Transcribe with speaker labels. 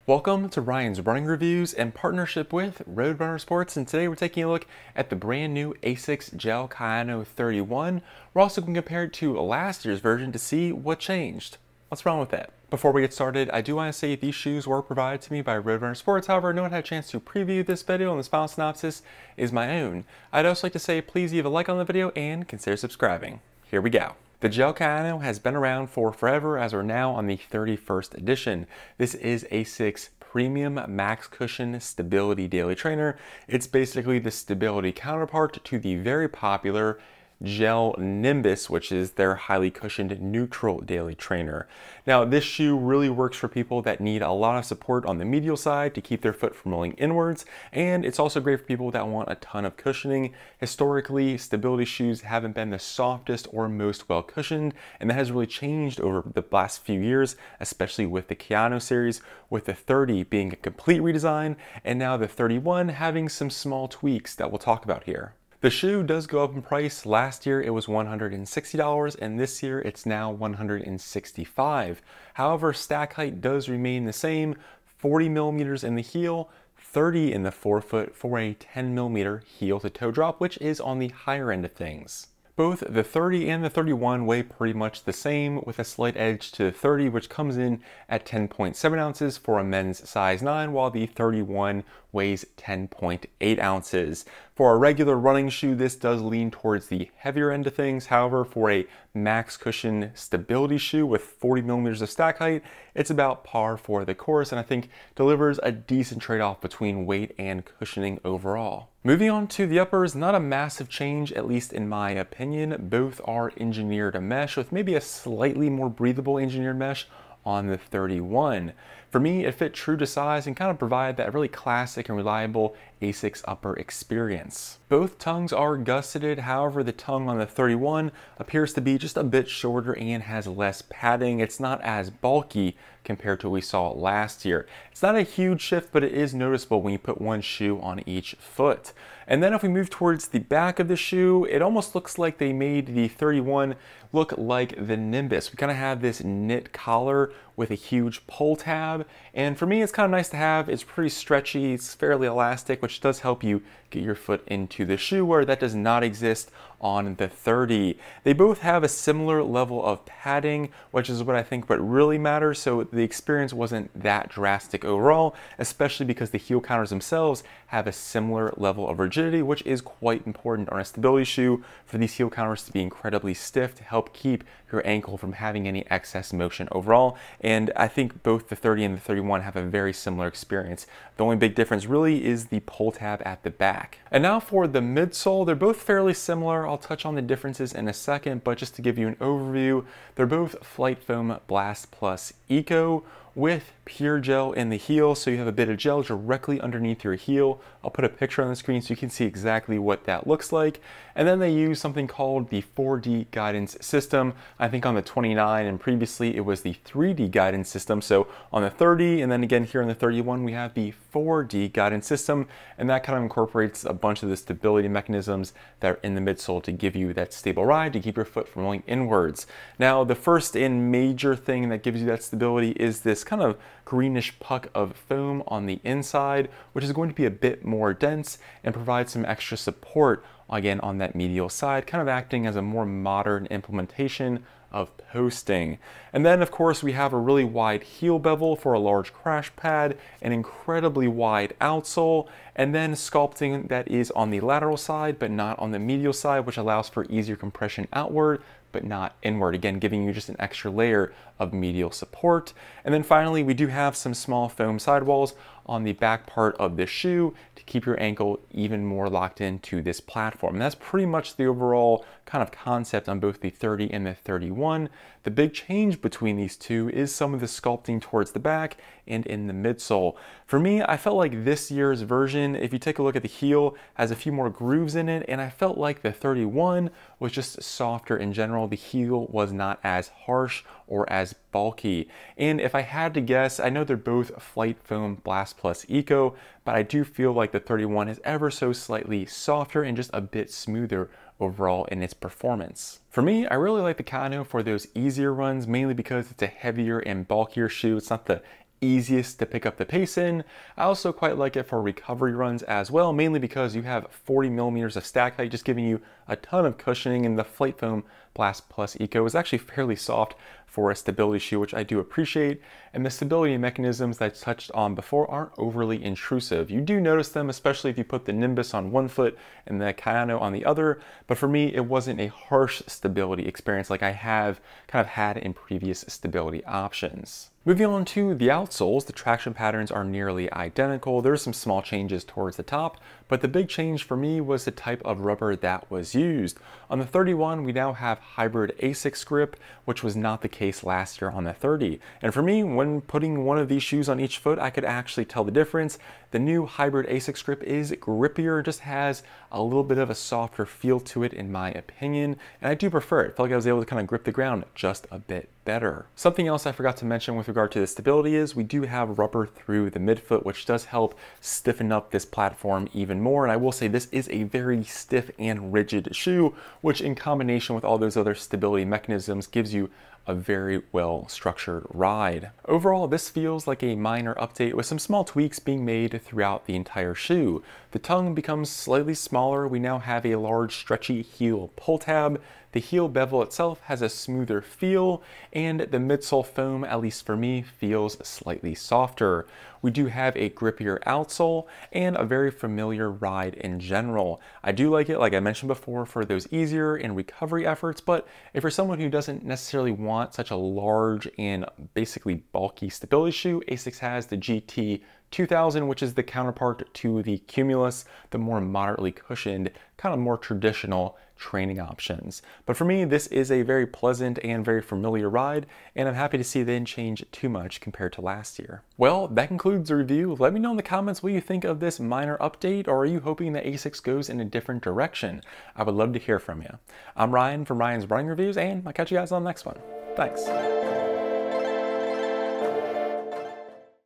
Speaker 1: Welcome to Ryan's Running Reviews in partnership with Roadrunner Sports, and today we're taking a look at the brand new ASICS GEL-KAYANO 31. We're also going to compare it to last year's version to see what changed. What's wrong with that? Before we get started, I do want to say these shoes were provided to me by Roadrunner Sports. However, no one had a chance to preview this video, and this final synopsis is my own. I'd also like to say please leave a like on the video and consider subscribing. Here we go. The GEL-KAYANO has been around for forever, as we're now on the 31st edition. This is ASICS Premium Max Cushion Stability Daily Trainer. It's basically the stability counterpart to the very popular Gel Nimbus, which is their highly cushioned neutral daily trainer. Now, this shoe really works for people that need a lot of support on the medial side to keep their foot from rolling inwards, and it's also great for people that want a ton of cushioning. Historically, stability shoes haven't been the softest or most well cushioned, and that has really changed over the last few years, especially with the Kayano series, with the 30 being a complete redesign, and now the 31 having some small tweaks that we'll talk about here. The shoe does go up in price. Last year it was $160 and this year it's now $165. However, stack height does remain the same, 40 millimeters in the heel, 30 in the forefoot for a 10 millimeter heel to toe drop, which is on the higher end of things. Both the 30 and the 31 weigh pretty much the same, with a slight edge to the 30, which comes in at 10.7 ounces for a men's size 9, while the 31 weighs 10.8 ounces. For a regular running shoe, this does lean towards the heavier end of things. However, for a max cushion stability shoe with 40 millimeters of stack height, it's about par for the course, and I think delivers a decent trade-off between weight and cushioning overall. Moving on to the uppers, not a massive change, at least in my opinion. Both are engineered mesh, with maybe a slightly more breathable engineered mesh on the 31. For me, it fit true to size and kind of provided that really classic and reliable ASICS upper experience. Both tongues are gusseted, however the tongue on the 31 appears to be just a bit shorter and has less padding. It's not as bulky compared to what we saw last year. It's not a huge shift, but it is noticeable when you put one shoe on each foot. And then if we move towards the back of the shoe, it almost looks like they made the 31 look like the Nimbus. We kind of have this knit collar with a huge pull tab, and for me it's kind of nice to have. It's pretty stretchy, it's fairly elastic, which does help you get your foot into the shoe, where that does not exist on the 30. They both have a similar level of padding, which is what I think what really matters, so the experience wasn't that drastic overall, especially because the heel counters themselves have a similar level of rigidity, which is quite important on a stability shoe for these heel counters to be incredibly stiff to help keep your ankle from having any excess motion overall. And I think both the 30 and the 31 have a very similar experience. The only big difference really is the pull tab at the back. And now for the midsole, they're both fairly similar. I'll touch on the differences in a second, but just to give you an overview, they're both Flight Foam Blast Plus Eco with pure gel in the heel, so you have a bit of gel directly underneath your heel. I'll put a picture on the screen so you can see exactly what that looks like. And then they use something called the 4D guidance system. I think on the 29 and previously it was the 3D guidance system. So on the 30 and then again here on the 31 we have the 4D guidance system, and that kind of incorporates a bunch of the stability mechanisms that are in the midsole to give you that stable ride to keep your foot from rolling inwards. Now the first and major thing that gives you that stability is this kind of greenish puck of foam on the inside, which is going to be a bit more dense and provide some extra support again on that medial side, kind of acting as a more modern implementation of posting. And then of course we have a really wide heel bevel for a large crash pad, an incredibly wide outsole, and then sculpting that is on the lateral side but not on the medial side, which allows for easier compression outward but not inward, again giving you just an extra layer of medial support. And then finally we do have some small foam sidewalls on the back part of the shoe to keep your ankle even more locked into this platform. And that's pretty much the overall kind of concept on both the 30 and the 31. The big change between these two is some of the sculpting towards the back and in the midsole. For me, I felt like this year's version, if you take a look at the heel, has a few more grooves in it, and I felt like the 31 was just softer in general. The heel was not as harsh or as bulky. And if I had to guess, I know they're both Flight Foam Blast Plus Eco, but I do feel like the 31 is ever so slightly softer and just a bit smoother overall in its performance. For me, I really like the Kayano for those easier runs, mainly because it's a heavier and bulkier shoe. It's not the easiest to pick up the pace in. I also quite like it for recovery runs as well, mainly because you have 40 millimeters of stack height, just giving you a ton of cushioning, and the Flight Foam Blast Plus Eco is actually fairly soft for a stability shoe, which I do appreciate, and the stability mechanisms that I touched on before aren't overly intrusive. You do notice them, especially if you put the Nimbus on one foot and the Kayano on the other, but for me it wasn't a harsh stability experience like I have kind of had in previous stability options. Moving on to the outsoles, the traction patterns are nearly identical. There's some small changes towards the top, but the big change for me was the type of rubber that was used. On the 31, we now have hybrid ASICS grip, which was not the case last year on the 30. And for me, when putting one of these shoes on each foot, I could actually tell the difference. The new hybrid ASICS grip is grippier, just has a little bit of a softer feel to it in my opinion, and I do prefer it. I felt like I was able to kind of grip the ground just a bit better. Something else I forgot to mention with regard to the stability is we do have rubber through the midfoot, which does help stiffen up this platform even more. And I will say this is a very stiff and rigid shoe, which in combination with all those other stability mechanisms gives you a very well structured ride. Overall, this feels like a minor update with some small tweaks being made throughout the entire shoe. The tongue becomes slightly smaller. We now have a large stretchy heel pull tab. The heel bevel itself has a smoother feel, and the midsole foam, at least for me, feels slightly softer. We do have a grippier outsole and a very familiar ride in general. I do like it, like I mentioned before, for those easier and recovery efforts, but if you're someone who doesn't necessarily want such a large and basically bulky stability shoe, ASICS has the GT 2000, which is the counterpart to the Cumulus, the more moderately cushioned, kind of more traditional training options. But for me, this is a very pleasant and very familiar ride, and I'm happy to see they didn't change too much compared to last year. Well, that concludes the review. Let me know in the comments what you think of this minor update, or are you hoping that ASICS goes in a different direction? I would love to hear from you. I'm Ryan from Ryan's Running Reviews, and I'll catch you guys on the next one. Thanks.